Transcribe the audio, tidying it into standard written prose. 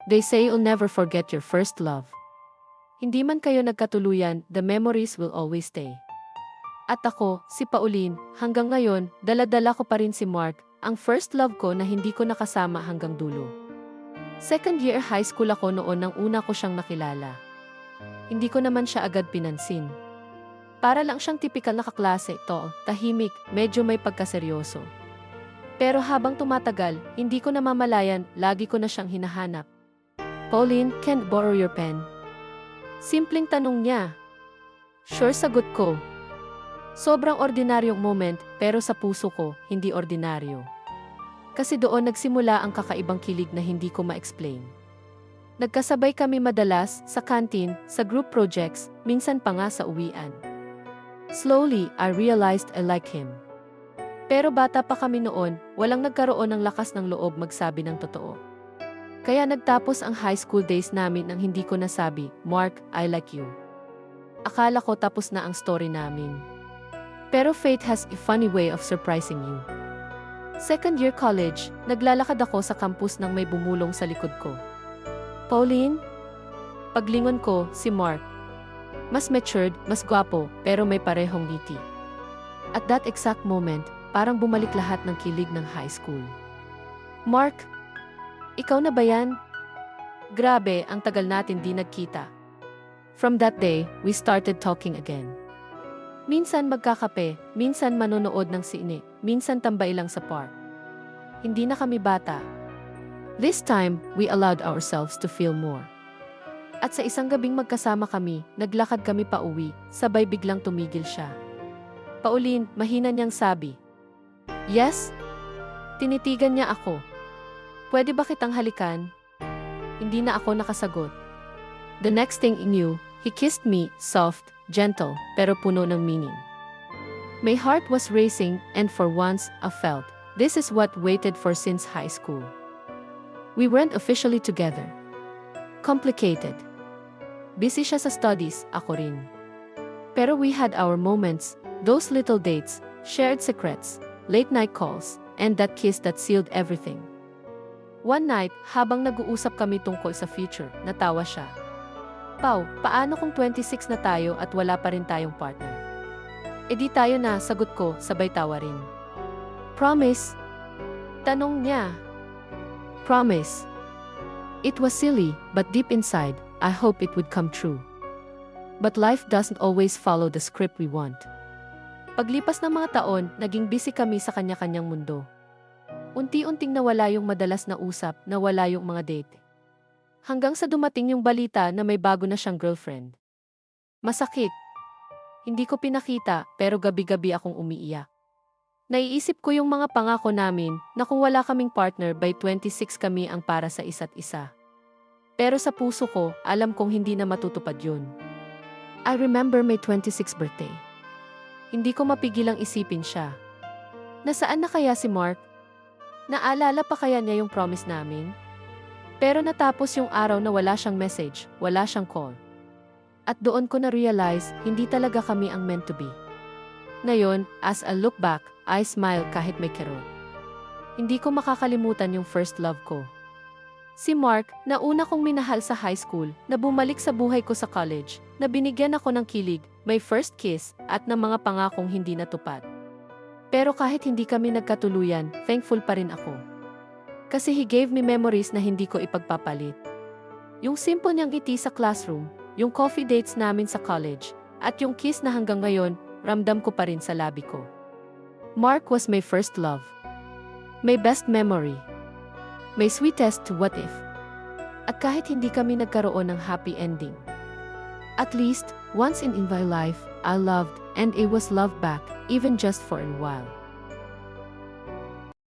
They say you'll never forget your first love. Hindi man kayo nagkatuluyan, the memories will always stay. At ako, si Pauline, hanggang ngayon, dala-dala ko pa rin si Mark, ang first love ko na hindi ko nakasama hanggang dulo. Second year high school ako noon nang una ko siyang nakilala. Hindi ko naman siya agad pinansin. Para lang siyang tipikal na kaklase, tall, tahimik, medyo may pagkaseryoso. Pero habang tumatagal, hindi ko namamalayan, lagi ko na siyang hinahanap. Pauline, can I borrow your pen? Simpleng tanong niya. Sure, sagot ko. Sobrang ordinaryong moment, pero sa puso ko, hindi ordinaryo. Kasi doon nagsimula ang kakaibang kilig na hindi ko ma-explain. Nagkasabay kami madalas, sa canteen, sa group projects, minsan pa nga sa uwian. Slowly, I realized I like him. Pero bata pa kami noon, walang nagkaroon ng lakas ng loob magsabi ng totoo. Kaya nagtapos ang high school days namin nang hindi ko nasabi, Mark, I like you. Akala ko tapos na ang story namin. Pero fate has a funny way of surprising you. Second year college, naglalakad ako sa campus nang may bumulong sa likod ko. Pauline? Paglingon ko, si Mark. Mas matured, mas gwapo, pero may parehong ngiti. At that exact moment, parang bumalik lahat ng kilig ng high school. Mark, ikaw na ba yan? Grabe, ang tagal natin di nagkita. From that day, we started talking again. Minsan magkakape, minsan manonood ng sine, minsan tambay lang sa park. Hindi na kami bata. This time, we allowed ourselves to feel more. At sa isang gabing magkasama kami, naglakad kami pa uwi, sabay biglang tumigil siya. Pauline, mahina niyang sabi. Yes? Tinitigan niya ako. Pwede ba kitang halikan? Hindi na ako nakasagot. The next thing I knew, he kissed me, soft, gentle, pero puno ng meaning. My heart was racing, and for once, I felt, this is what waited for since high school. We weren't officially together. Complicated. Busy siya sa studies, ako rin. Pero we had our moments, those little dates, shared secrets, late night calls, and that kiss that sealed everything. One night, habang nag-uusap kami tungkol sa future, natawa siya. Pau, paano kung 26 na tayo at wala pa rin tayong partner? E di tayo na, sagot ko, sabay tawa rin. Promise? Tanong niya. Promise. It was silly, but deep inside, I hope it would come true. But life doesn't always follow the script we want. Paglipas ng mga taon, naging busy kami sa kanya-kanyang mundo. Unti-unting nawala yung madalas na usap, nawala yung mga date. Hanggang sa dumating yung balita na may bago na siyang girlfriend. Masakit. Hindi ko pinakita, pero gabi-gabi akong umiiyak. Naiisip ko yung mga pangako namin na kung wala kaming partner by 26 kami ang para sa isa't isa. Pero sa puso ko, alam kong hindi na matutupad yun. I remember my 26th birthday. Hindi ko mapigilang isipin siya. Nasaan na kaya si Mark? Naalala pa kaya niya yung promise namin? Pero natapos yung araw na wala siyang message, wala siyang call. At doon ko na-realize, hindi talaga kami ang meant to be. Ngayon, as I look back, I smile kahit may kirot. Hindi ko makakalimutan yung first love ko. Si Mark, na una kong minahal sa high school, na bumalik sa buhay ko sa college, na binigyan ako ng kilig, may first kiss, at ng mga pangakong hindi natupad. Pero kahit hindi kami nagkatuluyan, thankful pa rin ako. Kasi he gave me memories na hindi ko ipagpapalit. Yung simple niyang ngiti sa classroom, yung coffee dates namin sa college, at yung kiss na hanggang ngayon, ramdam ko pa rin sa labi ko. Mark was my first love. My best memory. My sweetest what if. At kahit hindi kami nagkaroon ng happy ending. At least, once in my life, I loved, and it was love back, even just for a while.